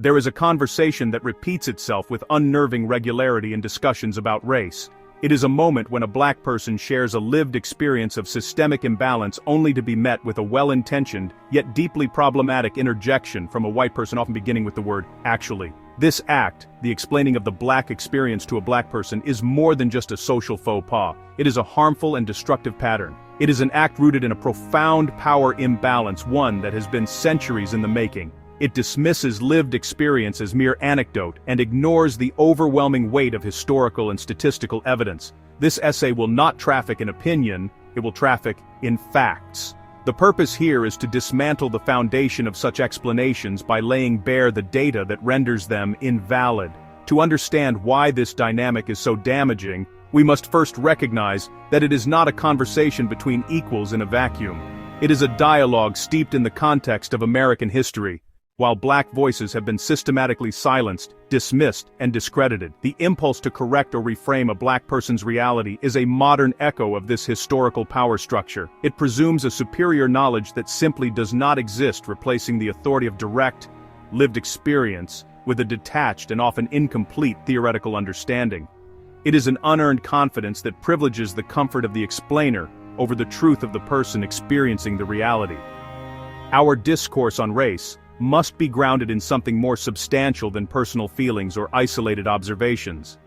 There is a conversation that repeats itself with unnerving regularity in discussions about race. It is a moment when a black person shares a lived experience of systemic imbalance only to be met with a well-intentioned, yet deeply problematic interjection from a white person, often beginning with the word "actually." This act, the explaining of the black experience to a black person, is more than just a social faux pas. It is a harmful and destructive pattern. It is an act rooted in a profound power imbalance, one that has been centuries in the making. It dismisses lived experience as mere anecdote and ignores the overwhelming weight of historical and statistical evidence. This essay will not traffic in opinion, it will traffic in facts. The purpose here is to dismantle the foundation of such explanations by laying bare the data that renders them invalid. To understand why this dynamic is so damaging, we must first recognize that it is not a conversation between equals in a vacuum. It is a dialogue steeped in the context of American history. While black voices have been systematically silenced, dismissed, and discredited, the impulse to correct or reframe a black person's reality is a modern echo of this historical power structure. It presumes a superior knowledge that simply does not exist, replacing the authority of direct, lived experience with a detached and often incomplete theoretical understanding. It is an unearned confidence that privileges the comfort of the explainer over the truth of the person experiencing the reality. Our discourse on race must be grounded in something more substantial than personal feelings or isolated observations.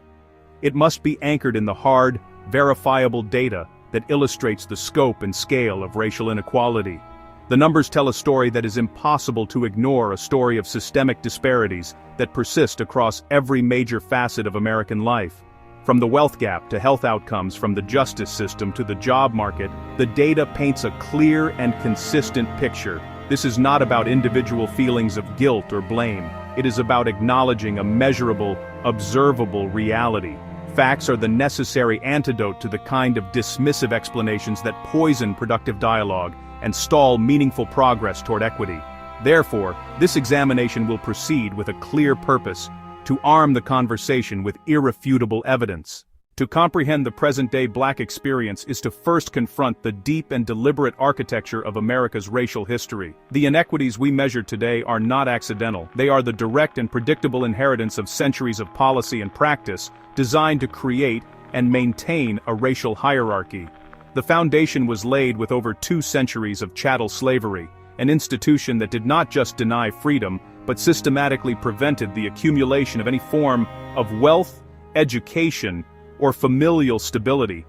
It must be anchored in the hard, verifiable data that illustrates the scope and scale of racial inequality. The numbers tell a story that is impossible to ignore, a story of systemic disparities that persist across every major facet of American life. From the wealth gap to health outcomes, from the justice system to the job market, the data paints a clear and consistent picture. This is not about individual feelings of guilt or blame. It is about acknowledging a measurable, observable reality. Facts are the necessary antidote to the kind of dismissive explanations that poison productive dialogue and stall meaningful progress toward equity. Therefore, this examination will proceed with a clear purpose: to arm the conversation with irrefutable evidence. To comprehend the present-day black experience is to first confront the deep and deliberate architecture of America's racial history. The inequities we measure today are not accidental. They are the direct and predictable inheritance of centuries of policy and practice designed to create and maintain a racial hierarchy. The foundation was laid with over 2 centuries of chattel slavery, an institution that did not just deny freedom, but systematically prevented the accumulation of any form of wealth, education, or familial stability.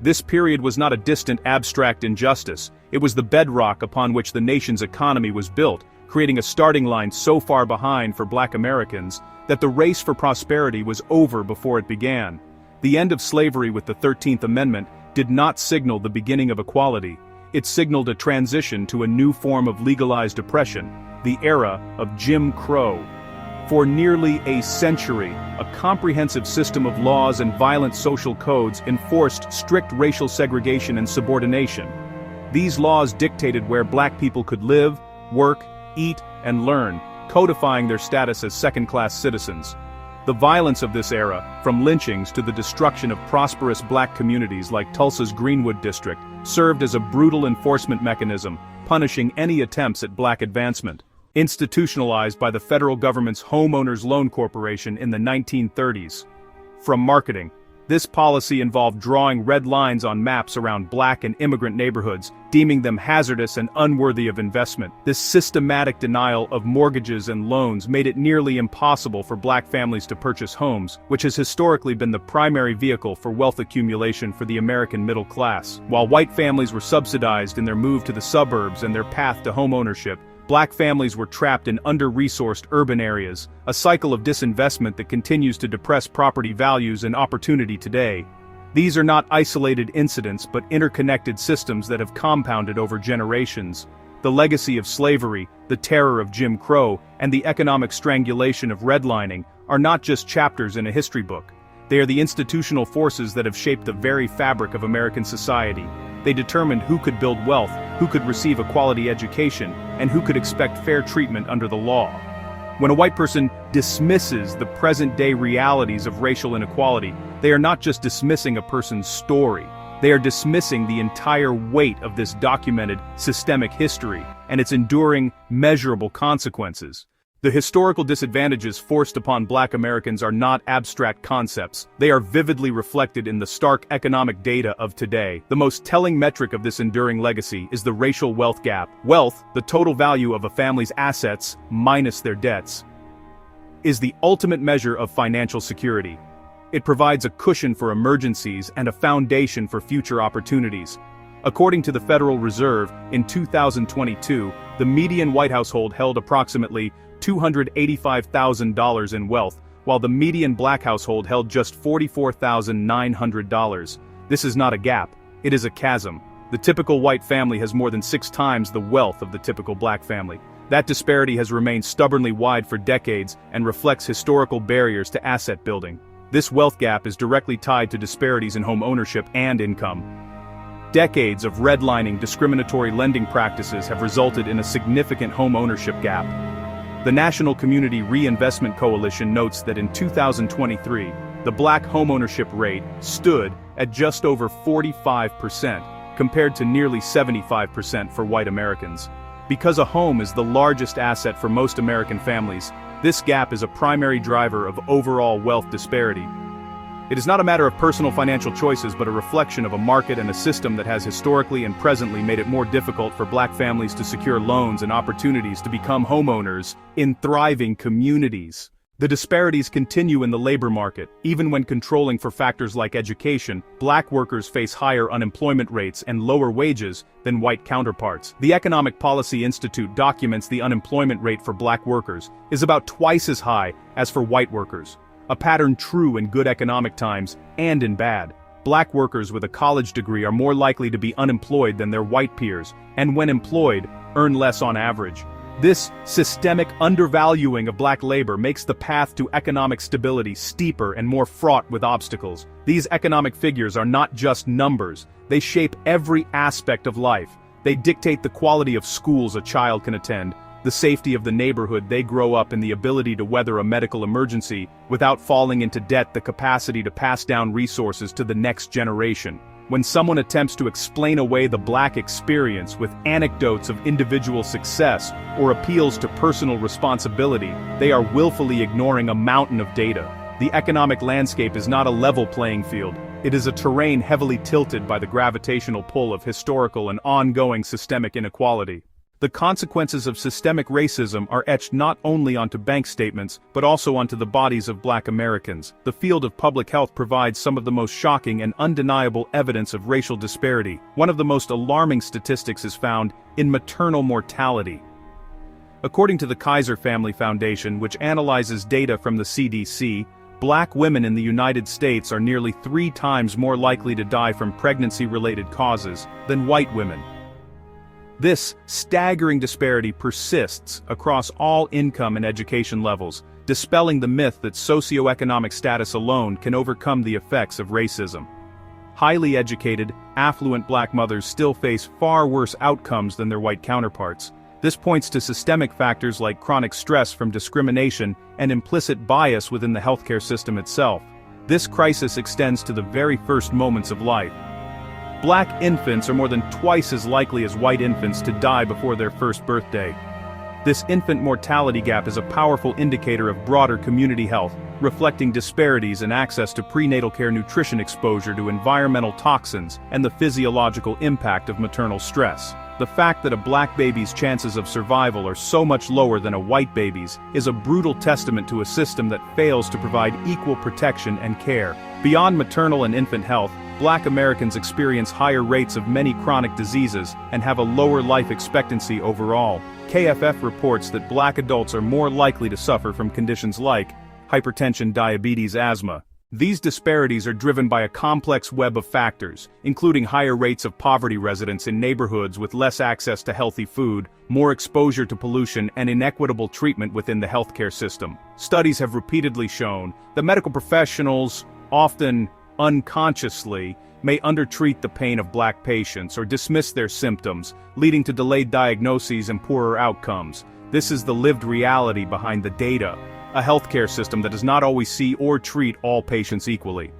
This period was not a distant, abstract injustice. It was the bedrock upon which the nation's economy was built, creating a starting line so far behind for black Americans that the race for prosperity was over before it began. The end of slavery with the 13th Amendment did not signal the beginning of equality. It signaled a transition to a new form of legalized oppression, the era of Jim Crow. For nearly a century, a comprehensive system of laws and violent social codes enforced strict racial segregation and subordination. These laws dictated where black people could live, work, eat, and learn, codifying their status as second-class citizens. The violence of this era, from lynchings to the destruction of prosperous black communities like Tulsa's Greenwood district, served as a brutal enforcement mechanism, punishing any attempts at black advancement. Institutionalized by the federal government's Homeowners Loan Corporation in the 1930s. From marketing, this policy involved drawing red lines on maps around black and immigrant neighborhoods, deeming them hazardous and unworthy of investment. This systematic denial of mortgages and loans made it nearly impossible for black families to purchase homes, which has historically been the primary vehicle for wealth accumulation for the American middle class. While white families were subsidized in their move to the suburbs and their path to home ownership, black families were trapped in under-resourced urban areas, a cycle of disinvestment that continues to depress property values and opportunity today. These are not isolated incidents but interconnected systems that have compounded over generations. The legacy of slavery, the terror of Jim Crow, and the economic strangulation of redlining are not just chapters in a history book. They are the institutional forces that have shaped the very fabric of American society. They determined who could build wealth, who could receive a quality education, and who could expect fair treatment under the law. When a white person dismisses the present-day realities of racial inequality, they are not just dismissing a person's story. They are dismissing the entire weight of this documented, systemic history and its enduring, measurable consequences. The historical disadvantages forced upon Black Americans are not abstract concepts. They are vividly reflected in the stark economic data of today. The most telling metric of this enduring legacy is the racial wealth gap. Wealth, the total value of a family's assets minus their debts, is the ultimate measure of financial security. It provides a cushion for emergencies and a foundation for future opportunities. According to the Federal Reserve, in 2022, the median white household held approximately $285,000 in wealth, while the median Black household held just $44,900. This is not a gap, it is a chasm. The typical white family has more than 6 times the wealth of the typical Black family. That disparity has remained stubbornly wide for decades and reflects historical barriers to asset building. This wealth gap is directly tied to disparities in home ownership and income. Decades of redlining discriminatory lending practices have resulted in a significant home ownership gap. The National Community Reinvestment Coalition notes that in 2023, the Black homeownership rate stood at just over 45%, compared to nearly 75% for white Americans. Because a home is the largest asset for most American families, this gap is a primary driver of overall wealth disparity. It is not a matter of personal financial choices but a reflection of a market and a system that has historically and presently made it more difficult for Black families to secure loans and opportunities to become homeowners in thriving communities. The disparities continue in the labor market. Even when controlling for factors like education, Black workers face higher unemployment rates and lower wages than white counterparts. The Economic Policy Institute documents the unemployment rate for Black workers is about twice as high as for white workers. A pattern true in good economic times and in bad. Black workers with a college degree are more likely to be unemployed than their white peers, and when employed, earn less on average. This systemic undervaluing of Black labor makes the path to economic stability steeper and more fraught with obstacles. These economic figures are not just numbers, they shape every aspect of life. They dictate the quality of schools a child can attend, the safety of the neighborhood they grow up in, the ability to weather a medical emergency without falling into debt, the capacity to pass down resources to the next generation. When someone attempts to explain away the Black experience with anecdotes of individual success or appeals to personal responsibility, they are willfully ignoring a mountain of data. The economic landscape is not a level playing field. It is a terrain heavily tilted by the gravitational pull of historical and ongoing systemic inequality. The consequences of systemic racism are etched not only onto bank statements, but also onto the bodies of Black Americans. The field of public health provides some of the most shocking and undeniable evidence of racial disparity. One of the most alarming statistics is found in maternal mortality. According to the Kaiser Family Foundation, which analyzes data from the CDC, Black women in the United States are nearly 3 times more likely to die from pregnancy-related causes than white women. This staggering disparity persists across all income and education levels, dispelling the myth that socioeconomic status alone can overcome the effects of racism. Highly educated, affluent Black mothers still face far worse outcomes than their white counterparts. This points to systemic factors like chronic stress from discrimination and implicit bias within the healthcare system itself. This crisis extends to the very first moments of life. Black infants are more than twice as likely as white infants to die before their first birthday. This infant mortality gap is a powerful indicator of broader community health, reflecting disparities in access to prenatal care, nutrition exposure to environmental toxins, and the physiological impact of maternal stress. The fact that a Black baby's chances of survival are so much lower than a white baby's is a brutal testament to a system that fails to provide equal protection and care. Beyond maternal and infant health, Black Americans experience higher rates of many chronic diseases and have a lower life expectancy overall. KFF reports that Black adults are more likely to suffer from conditions like hypertension, diabetes, asthma. These disparities are driven by a complex web of factors, including higher rates of poverty residents in neighborhoods with less access to healthy food, more exposure to pollution, and inequitable treatment within the healthcare system. Studies have repeatedly shown that medical professionals, often unconsciously, may undertreat the pain of Black patients or dismiss their symptoms, leading to delayed diagnoses and poorer outcomes. This is the lived reality behind the data. A healthcare system that does not always see or treat all patients equally.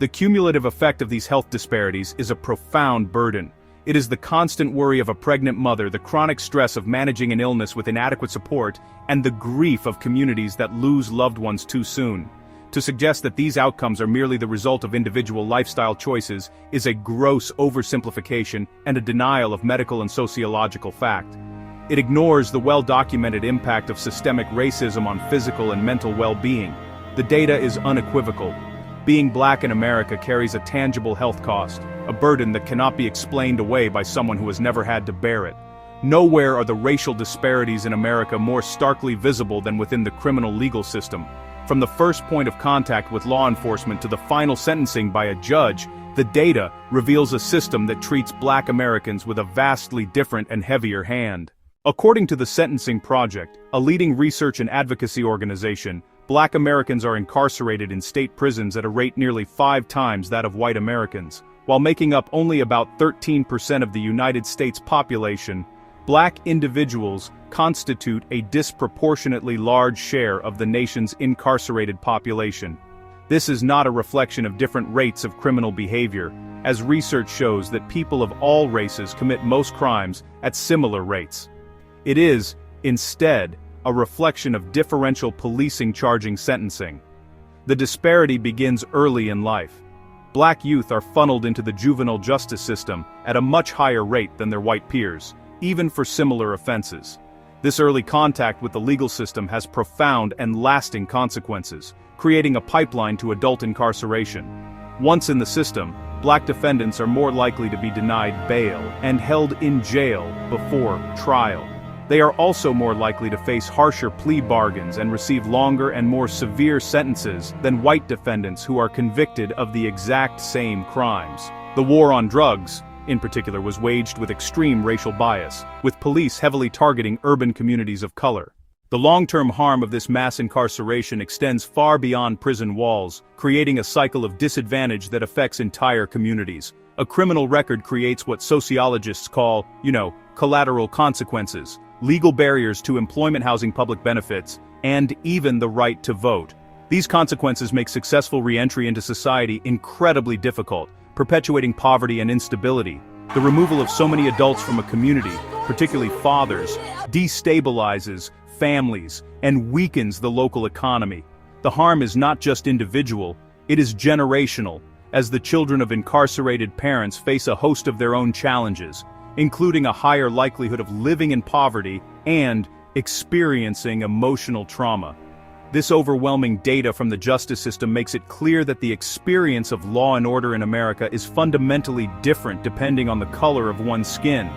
The cumulative effect of these health disparities is a profound burden. It is the constant worry of a pregnant mother, the chronic stress of managing an illness with inadequate support, and the grief of communities that lose loved ones too soon. To suggest that these outcomes are merely the result of individual lifestyle choices is a gross oversimplification and a denial of medical and sociological fact. It ignores the well-documented impact of systemic racism on physical and mental well-being. The data is unequivocal. Being black in America carries a tangible health cost, a burden that cannot be explained away by someone who has never had to bear it. Nowhere are the racial disparities in America more starkly visible than within the criminal legal system. From the first point of contact with law enforcement to the final sentencing by a judge, the data reveals a system that treats black Americans with a vastly different and heavier hand. According to the Sentencing Project, a leading research and advocacy organization, black Americans are incarcerated in state prisons at a rate nearly 5 times that of white Americans. While making up only about 13% of the United States population, black individuals constitute a disproportionately large share of the nation's incarcerated population. This is not a reflection of different rates of criminal behavior, as research shows that people of all races commit most crimes at similar rates. It is, instead, a reflection of differential policing charging sentencing. The disparity begins early in life. Black youth are funneled into the juvenile justice system at a much higher rate than their white peers, even for similar offenses. This early contact with the legal system has profound and lasting consequences, creating a pipeline to adult incarceration. Once in the system, black defendants are more likely to be denied bail and held in jail before trial. They are also more likely to face harsher plea bargains and receive longer and more severe sentences than white defendants who are convicted of the exact same crimes. The war on drugs, in particular, was waged with extreme racial bias, with police heavily targeting urban communities of color. The long-term harm of this mass incarceration extends far beyond prison walls, creating a cycle of disadvantage that affects entire communities. A criminal record creates what sociologists call, collateral consequences, legal barriers to employment, housing, public benefits, and even the right to vote. These consequences make successful re-entry into society incredibly difficult, perpetuating poverty and instability. The removal of so many adults from a community, particularly fathers, destabilizes families and weakens the local economy. The harm is not just individual, it is generational, as the children of incarcerated parents face a host of their own challenges, including a higher likelihood of living in poverty and experiencing emotional trauma. This overwhelming data from the justice system makes it clear that the experience of law and order in America is fundamentally different depending on the color of one's skin.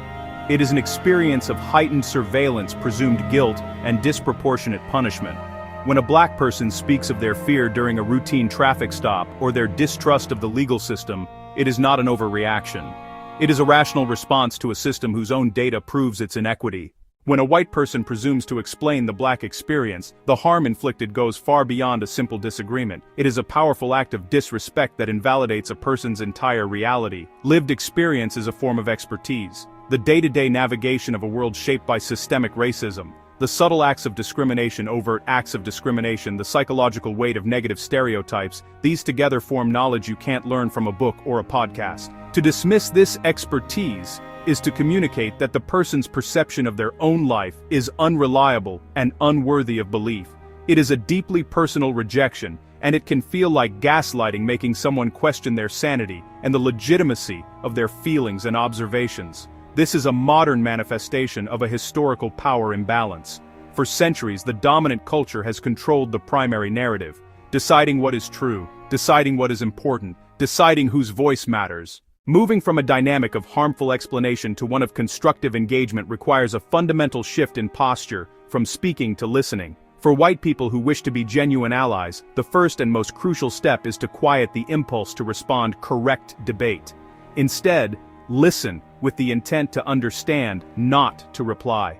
It is an experience of heightened surveillance, presumed guilt, and disproportionate punishment. When a black person speaks of their fear during a routine traffic stop or their distrust of the legal system, it is not an overreaction. It is a rational response to a system whose own data proves its inequity. When a white person presumes to explain the black experience, the harm inflicted goes far beyond a simple disagreement. It is a powerful act of disrespect that invalidates a person's entire reality. Lived experience is a form of expertise. The day-to-day navigation of a world shaped by systemic racism, the subtle acts of discrimination, overt acts of discrimination, the psychological weight of negative stereotypes, these together form knowledge you can't learn from a book or a podcast. To dismiss this expertise is to communicate that the person's perception of their own life is unreliable and unworthy of belief. It is a deeply personal rejection, and it can feel like gaslighting, making someone question their sanity and the legitimacy of their feelings and observations. This is a modern manifestation of a historical power imbalance. For centuries, the dominant culture has controlled the primary narrative, deciding what is true, deciding what is important, deciding whose voice matters. Moving from a dynamic of harmful explanation to one of constructive engagement requires a fundamental shift in posture, from speaking to listening. For white people who wish to be genuine allies, the first and most crucial step is to quiet the impulse to respond correct debate. Instead, listen with the intent to understand, not to reply.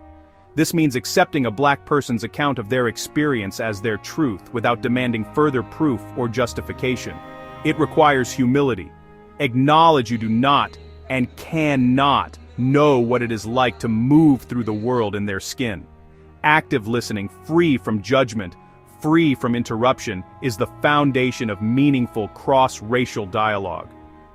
This means accepting a black person's account of their experience as their truth without demanding further proof or justification. It requires humility. Acknowledge you do not and cannot know what it is like to move through the world in their skin. Active listening, free from judgment, free from interruption, is the foundation of meaningful cross-racial dialogue.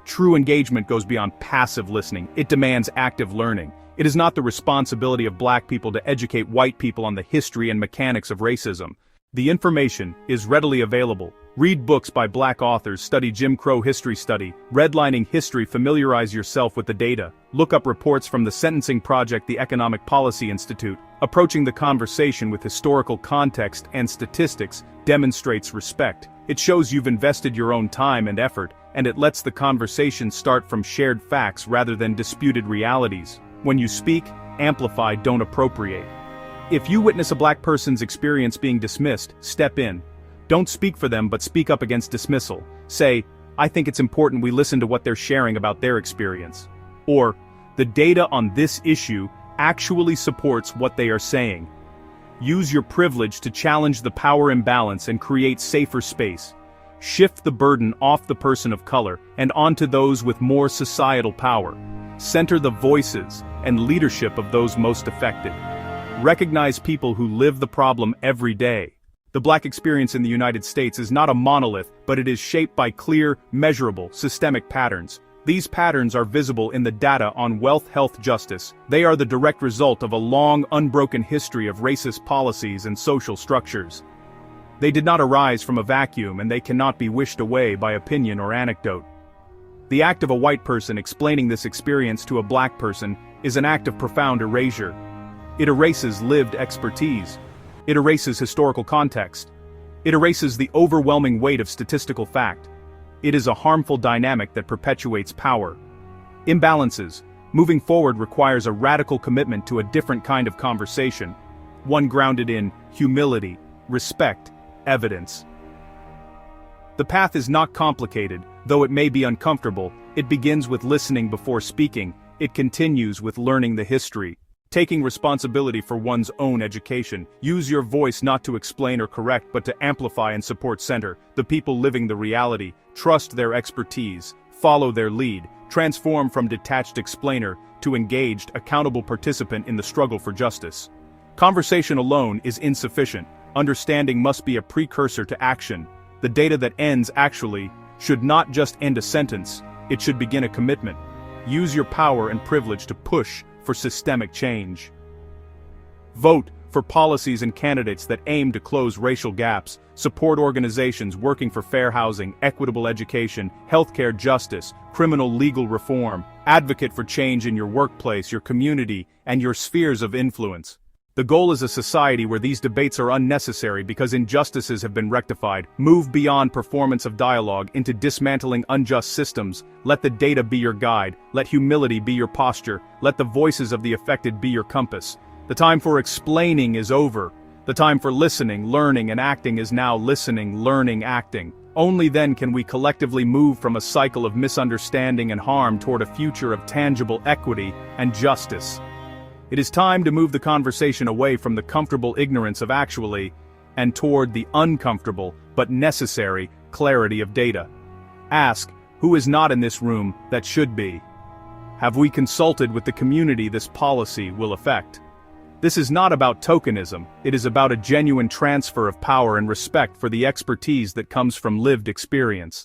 True engagement goes beyond passive listening. It demands active learning. It is not the responsibility of black people to educate white people on the history and mechanics of racism. The information is readily available. Read books by black authors, study Jim Crow history, study redlining history, familiarize yourself with the data. Look up reports from the Sentencing Project, the Economic Policy Institute. Approaching the conversation with historical context and statistics demonstrates respect. It shows you've invested your own time and effort, and it lets the conversation start from shared facts rather than disputed realities. When you speak, amplify, don't appropriate. If you witness a black person's experience being dismissed, step in. Don't speak for them, but speak up against dismissal. Say, I think it's important we listen to what they're sharing about their experience. Or, the data on this issue actually supports what they are saying. Use your privilege to challenge the power imbalance and create safer space. Shift the burden off the person of color and onto those with more societal power. Center the voices and leadership of those most affected. Recognize people who live the problem every day. The black experience in the United States is not a monolith, but it is shaped by clear, measurable, systemic patterns. These patterns are visible in the data on wealth, health, justice. They are the direct result of a long, unbroken history of racist policies and social structures. They did not arise from a vacuum, and they cannot be wished away by opinion or anecdote. The act of a white person explaining this experience to a black person is an act of profound erasure. It erases lived expertise. It erases historical context. It erases the overwhelming weight of statistical fact. It is a harmful dynamic that perpetuates power. Imbalances. Moving forward requires a radical commitment to a different kind of conversation, one grounded in humility, respect, evidence. The path is not complicated, though it may be uncomfortable. It begins with listening before speaking. It continues with learning the history. Taking responsibility for one's own education. Use your voice not to explain or correct, but to amplify and support center the people living the reality. Trust their expertise. Follow their lead. Transform from detached explainer to engaged, accountable participant in the struggle for justice. Conversation alone is insufficient. Understanding must be a precursor to action. The data that ends actually should not just end a sentence, it should begin a commitment. Use your power and privilege to push for systemic change. Vote for policies and candidates that aim to close racial gaps. Support organizations working for fair housing, equitable education, healthcare justice, criminal legal reform. Advocate for change in your workplace, your community, and your spheres of influence. The goal is a society where these debates are unnecessary because injustices have been rectified. Move beyond performance of dialogue into dismantling unjust systems. Let the data be your guide. Let humility be your posture. Let the voices of the affected be your compass. The time for explaining is over. The time for listening, learning, and acting is now. Listening, learning, acting. Only then can we collectively move from a cycle of misunderstanding and harm toward a future of tangible equity and justice. It is time to move the conversation away from the comfortable ignorance of actually, and toward the uncomfortable, but necessary, clarity of data. Ask, who is not in this room that should be? Have we consulted with the community this policy will affect? This is not about tokenism, it is about a genuine transfer of power and respect for the expertise that comes from lived experience.